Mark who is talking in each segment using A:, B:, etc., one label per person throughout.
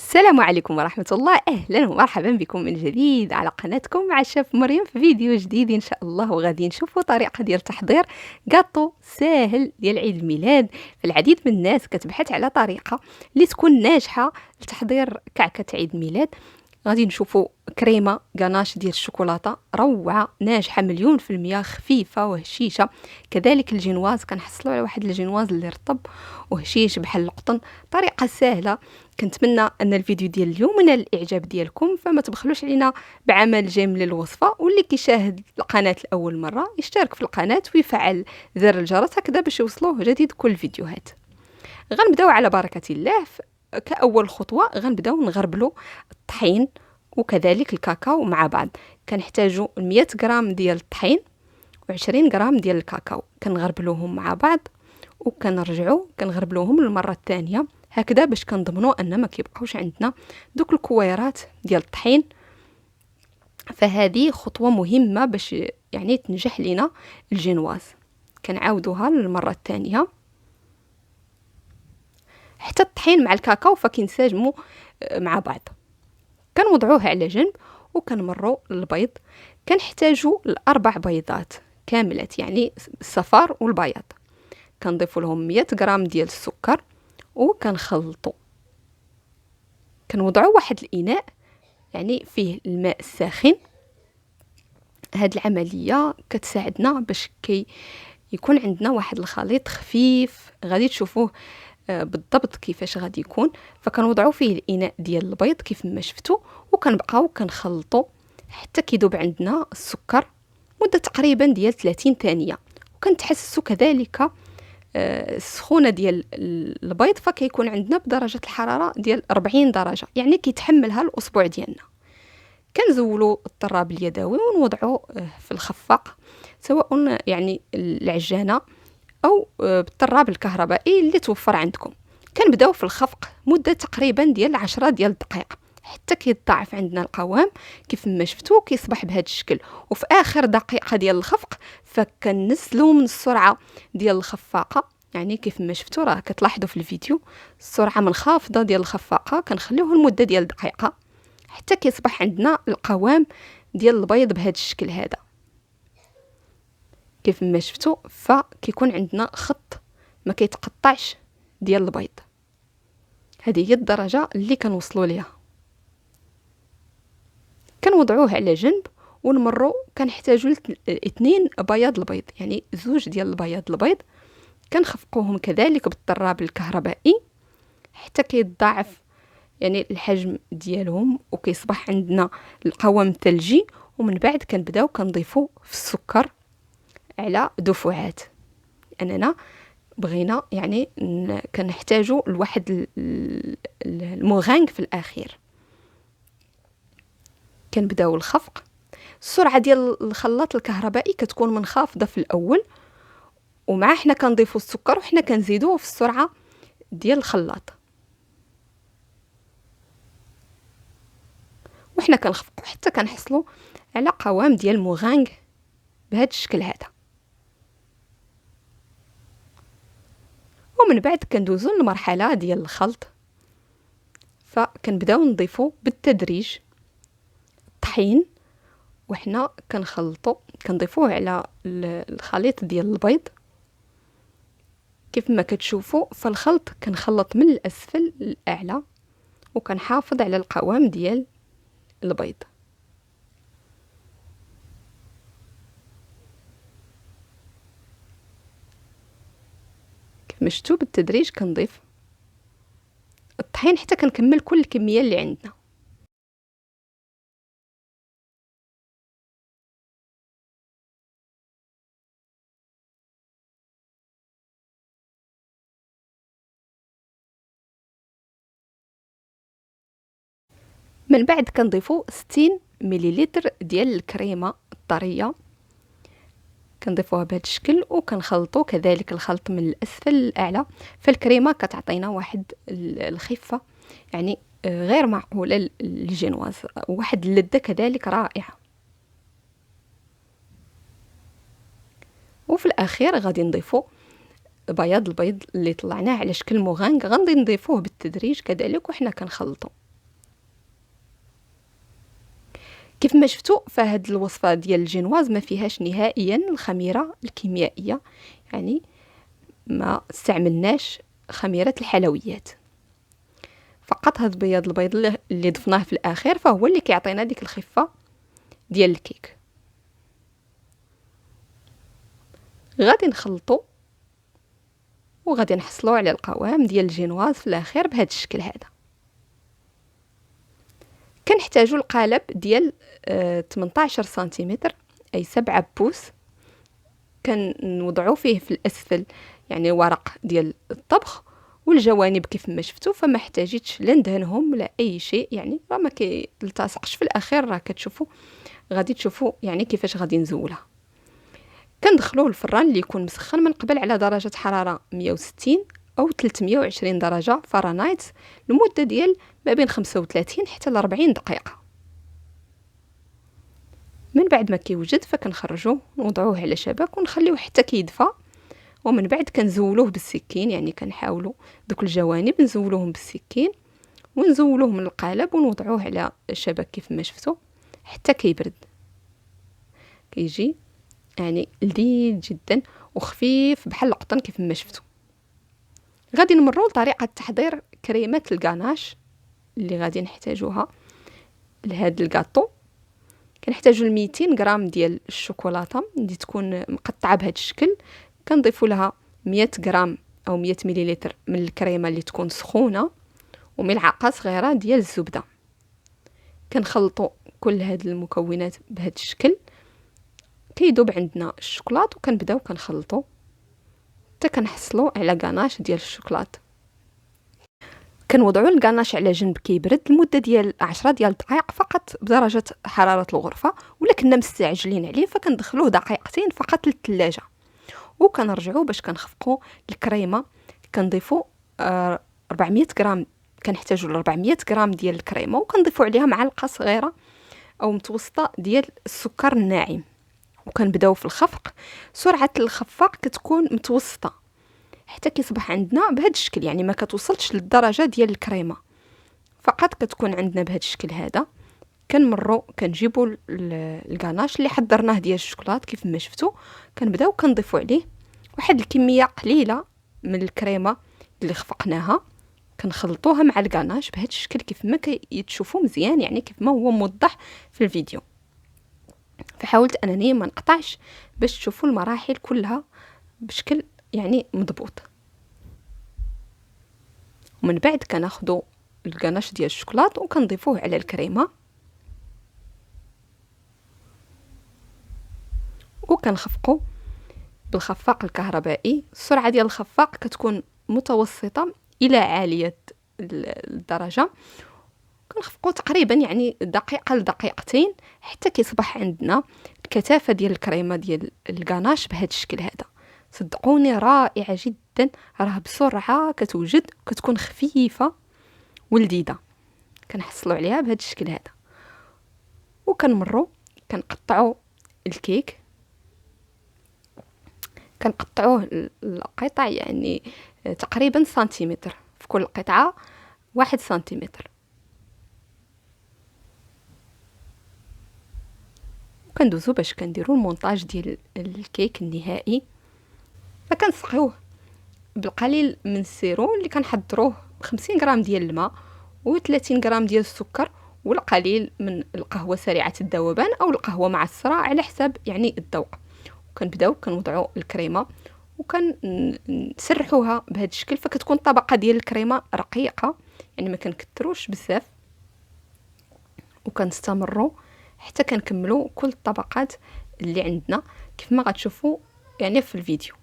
A: السلام عليكم ورحمة الله، أهلا ومرحبا بكم من جديد على قناتكم مع الشيف مريم في فيديو جديد إن شاء الله. وغادي نشوفوا طريقة ديال تحضير كاطو ساهل ديال عيد الميلاد. فالعديد من الناس كتبحث على طريقة اللي تكون ناجحة لتحضير كعكة عيد الميلاد. غادي نشوفوا كريمة غاناش ديال الشوكولاتة روعة ناجحة مليون في المية، خفيفة وهشيشة. كذلك الجينواز كنحصلوا على واحد الجينواز اللي رطب وهشيش بحال القطن. طريقة سهلة. كنتمنى ان الفيديو ديال اليوم من الاعجاب ديالكم، فما تبخلوش علينا بعمل جيم للوصفه، واللي كيشاهد القناه لاول مره يشترك في القناه ويفعل زر الجرس هكذا باش يوصلوه جديد كل الفيديوهات. غنبداو على بركه الله. كاول خطوه غنبداو نغربلو الطحين وكذلك الكاكاو مع بعض. كنحتاجو 100 غرام ديال الطحين و20 غرام ديال الكاكاو، كنغربلوهم مع بعض وكنرجعوا كنغربلوهم المره الثانيه هكذا باش كنضمنوا ان ما كيبقاوش عندنا دوك الكويرات ديال الطحين. فهذه خطوه مهمه باش يعني تنجح لنا الجينواز. كنعاودوها للمره الثانيه حتى الطحين مع الكاكاو فكينسجموا مع بعض. كنوضعوه على جنب وكنمروا للبيض. كنحتاجوا الاربع بيضات كاملات، يعني الصفار والبياض. كنضيف لهم 100 غرام ديال السكر وكنخلطوا. كنوضعوا واحد الاناء يعني فيه الماء الساخن. هاد العمليه كتساعدنا باش يكون عندنا واحد الخليط خفيف. غادي تشوفوه بالضبط كيفاش غادي يكون. فكنوضعوا فيه الاناء ديال البيض كيف ما شفتوا، وكنبقاو كنخلطوا حتى كيذوب عندنا السكر مده تقريبا ديال 30 ثانيه. وكنتحسسوا كذلك السخونه ديال البيض فكيكون عندنا بدرجه الحراره ديال 40 درجه، يعني كيتحملها الاسبوع ديالنا. كنزولوا الطراب اليدوي ونوضعوه في الخفاق، سواء يعني العجانه او بالطراب الكهربائي اللي توفر عندكم. كنبداو في الخفق مده تقريبا ديال 10 ديال الدقائق حتى كيتضاعف عندنا القوام كيف ما شفتوا كيصبح بهذا الشكل. وفي اخر دقيقه ديال الخفق فكنزلوا من السرعه ديال الخفاقه، يعني كيف ما شفتوا راه كتلاحظوا في الفيديو السرعه منخفضه ديال الخفاقه. كنخليوه لمده ديال دقيقه حتى كيصبح عندنا القوام ديال البيض بهذا الشكل هذا كيف ما شفتوا. فكيكون عندنا خط ما كيتقطعش ديال البيض. هذه هي الدرجه اللي كنوصلوا ليها. كنوضعوه على جنب ونمروا. كنحتاجوا 2 بياض البيض، يعني 2 ديال البيض. كنخفقوهم كذلك بالطراب الكهربائي حتى كيتضاعف يعني الحجم ديالهم وكيصبح عندنا القوام ثلجي. ومن بعد كنبداو كنضيفوا في السكر على دفعات، اننا بغينا يعني كنحتاجوا لواحد المغانغ في الاخير. كنبداو الخفق. السرعه ديال الخلاط الكهربائي كتكون منخفضه في الاول، ومع حنا كنضيفوا السكر وحنا كنزيدوه في السرعه ديال الخلاط، وحنا كنخفقوا حتى كنحصلوا على قوام ديال مغانغ بهذا الشكل هذا. ومن بعد كندوزو للمرحله ديال الخلط. فكنبداو نضيفو بالتدريج الطحين وحنا كنضيفوه على الخليط ديال البيض. كيف ما كتشوفوا فالخلط كنخلط من الاسفل للاعلى وكنحافظ على القوام ديال البيض. كيف ما شفتوا بالتدريج كنضيف الطحين حتى كنكمل كل الكميه اللي عندنا. من بعد كنضيفوا 60 مليلتر ديال الكريمه الطريه. كنضيفوها بهذا الشكل وكنخلطوا كذلك الخلط من الاسفل للاعلى. فالكريمه كتعطينا واحد الخفه يعني غير معقوله للجينواز، واحد اللذه كذلك رائعه. وفي الاخير غادي نضيفوا بياض البيض اللي طلعناه على شكل مغانغ. غادي نضيفوه بالتدريج كذلك وحنا كنخلطوا. كيف ما شفتوا فهاد الوصفه ديال الجينواز ما فيهاش نهائيا الخميره الكيميائيه، يعني ما استعملناش خميره الحلويات، فقط هاد بياض البيض اللي ضفناه في الاخير فهو اللي كيعطينا ديك الخفه ديال الكيك. غادي نخلطو وغادي نحصلو على القوام ديال الجينواز في الاخير بهذا الشكل هذا. كنحتاجو القالب ديال 18 سنتيمتر اي 7 بوس، كنوضعو فيه في الاسفل يعني ورق ديال الطبخ، والجوانب كيف ما شفتوا فما احتاجيتش لا ندهنهم ولا اي شيء، يعني راه ما كيلتصقش في الاخير، راه كتشوفوا غادي تشوفوا يعني كيفاش غادي نزولها. كندخلوه الفران اللي يكون مسخن من قبل على درجه حراره 160 او 320 درجه فahrenheit لمده ديال ما بين 35 حتى ل 40 دقيقه. من بعد ما كيوجد فكنخرجوه ونوضعوه على شباك ونخليوه حتى كيدفى، ومن بعد كنزولوه بالسكين، يعني كنحاولوا دوك الجوانب نزولوهم بالسكين ونزولوه من القالب ونوضعوه على الشباك كيف ما شفتوا حتى كيبرد. كيجي يعني لذيذ جدا وخفيف بحال القطن كيف ما شفتوا. غادي نمروا لطريقه تحضير كريمه الغاناش اللي غادي نحتاجوها لهذا الكاطو. كنحتاجوا 200 غرام ديال الشوكولاته اللي تكون مقطعه بهذا الشكل، كنضيفوا لها 100 غرام او 100 مليلتر من الكريمه اللي تكون سخونه، وملعقه صغيره ديال الزبده. كنخلطوا كل هاد المكونات بهذا الشكل، كيذوب عندنا الشوكولاط وكنبداو كنخلطوا حتى كنحصلوا على غاناش ديال الشوكولاط. كنوضعوا الغاناش على جنب كيبرد لمده ديال 10 ديال الدقائق فقط بدرجه حراره الغرفه، ولا كنا مستعجلين عليه فكندخلوه دقيقتين فقط للثلاجه، وكنرجعوا باش كنخفقوا الكريمه. كنضيفوا 400 غرام، كنحتاجوا ل 400 غرام ديال الكريمه، وكنضيفوا عليها معلقه صغيره او متوسطه ديال السكر الناعم، وكنبداو في الخفق. سرعه الخفاق كتكون متوسطه حتى كيصبح عندنا بهذا الشكل، يعني ما كتوصلش للدرجه ديال الكريمه، فقط كتكون عندنا بهذا الشكل هذا. كنمروا كنجيبوا الغاناش اللي حضرناه ديال الشوكولات كيف ما شفتوا، كنبداو كنضيفوا عليه واحد الكميه قليله من الكريمه اللي خفقناها، كنخلطوها مع الغاناش بهذا الشكل كيف ما كتشوفوا مزيان، يعني كيف ما هو موضح في الفيديو. فحاولت انني ما نقطعش باش تشوفوا المراحل كلها بشكل يعني مضبوط. ومن بعد كناخذوا الغاناش ديال الشوكولات وكنضيفوه على الكريمه، وكنخفقوا بالخفاق الكهربائي. السرعه ديال الخفاق كتكون متوسطه الى عاليه الدرجه. كنخفقوا تقريبا يعني دقيقه لدقيقتين حتى كيصبح عندنا الكثافه ديال الكريمه ديال الغاناش بهذا الشكل هذا. صدقوني رائعه جدا، راه بسرعه كتوجد وكتكون خفيفه ولذيذه. كنحصلوا عليها بهذا الشكل هذا، وكنمروا كنقطعوا الكيك، كنقطعوه القطع يعني تقريبا سنتيمتر، في كل قطعه 1 سنتيمتر. وكندوزو باش كنديروا المونتاج ديال الكيك النهائي. فكنسقيوه بالقليل من السيرو اللي كنحضروه 50 غرام ديال الماء و30 غرام ديال السكر، والقليل من القهوه سريعه الذوبان او القهوه معصره على حساب يعني الذوق. وكنبداو كنوضعوا الكريمه وكنسرحوها بهذا الشكل، فكتكون طبقه ديال الكريمه رقيقه، يعني ما كنكثروش بزاف، وكنستمروا حتى كنكملوا كل الطبقات اللي عندنا كيف ما غتشوفوا يعني في الفيديو.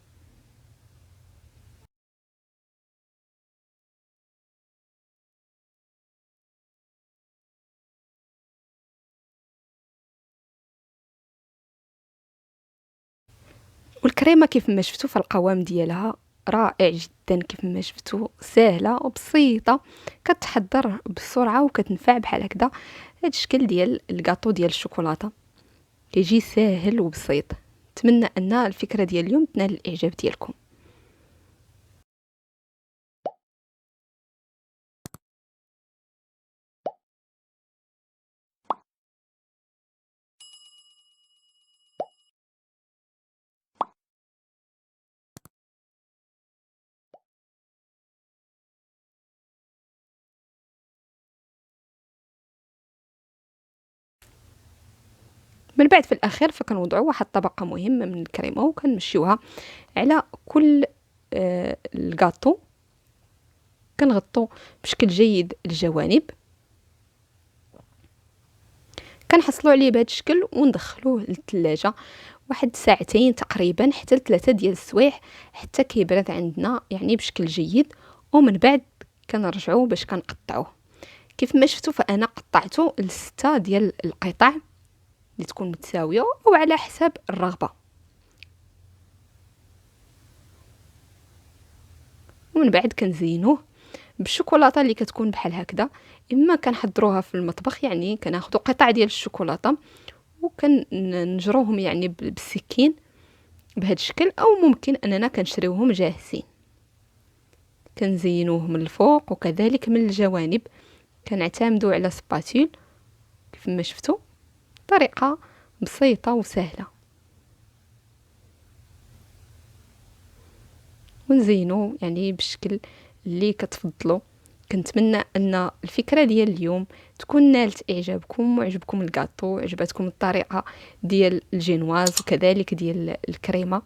A: والكريمه كيف ما شفتوا فالقوام ديالها رائع جدا، كيف ما شفتوا سهله وبسيطه، كتحضر بسرعه وكتنفع بحال هكذا. هذا الشكل ديال الكاطو ديال الشوكولاته كيجي ساهل وبسيط. نتمنى ان الفكره ديال اليوم تنال الاعجاب ديالكم. من بعد في الاخير فكنوضعوا واحد الطبقه مهمه من الكريمه وكنمشيوها على كل الكاطو. كنغطو بشكل جيد الجوانب، كنحصلوا عليه بهذا الشكل وندخلوه للثلاجه واحد ساعتين تقريبا حتى ل3 ديال السوايع حتى كيبرد عندنا يعني بشكل جيد. ومن بعد كنرجعوه باش كنقطعوه. كيف ما شفتوا فانا قطعته ل6 ديال القطع اللي تكون متساويه او على حساب الرغبه. ومن بعد كنزينوه بالشوكولاته اللي كتكون بحال هكذا. اما كنحضروها في المطبخ، يعني كناخذوا قطع ديال الشوكولاته وكنجروهم يعني بالسكين بهذا الشكل، او ممكن اننا كنشريوهم جاهزين. كنزينوه من الفوق وكذلك من الجوانب. كنعتمدوا على سباتيل كيف ما شفتوا، طريقه بسيطه وسهله. ونزينو يعني بالشكل اللي كتفضلوا. كنتمنى ان الفكره ديال اليوم تكون نالت اعجابكم وعجبكم الكاطو وعجبتكم الطريقه ديال الجينواز وكذلك ديال الكريمه.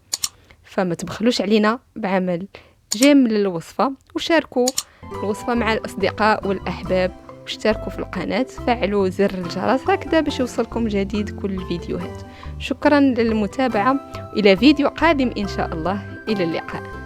A: فما تبخلوش علينا بعمل جيم للوصفه، وشاركوا الوصفه مع الاصدقاء والاحباب، واشتركوا في القناه، فعلوا زر الجرس هكذا باش يوصلكم جديد كل الفيديوهات. شكرا للمتابعه، الى فيديو قادم ان شاء الله، الى اللقاء.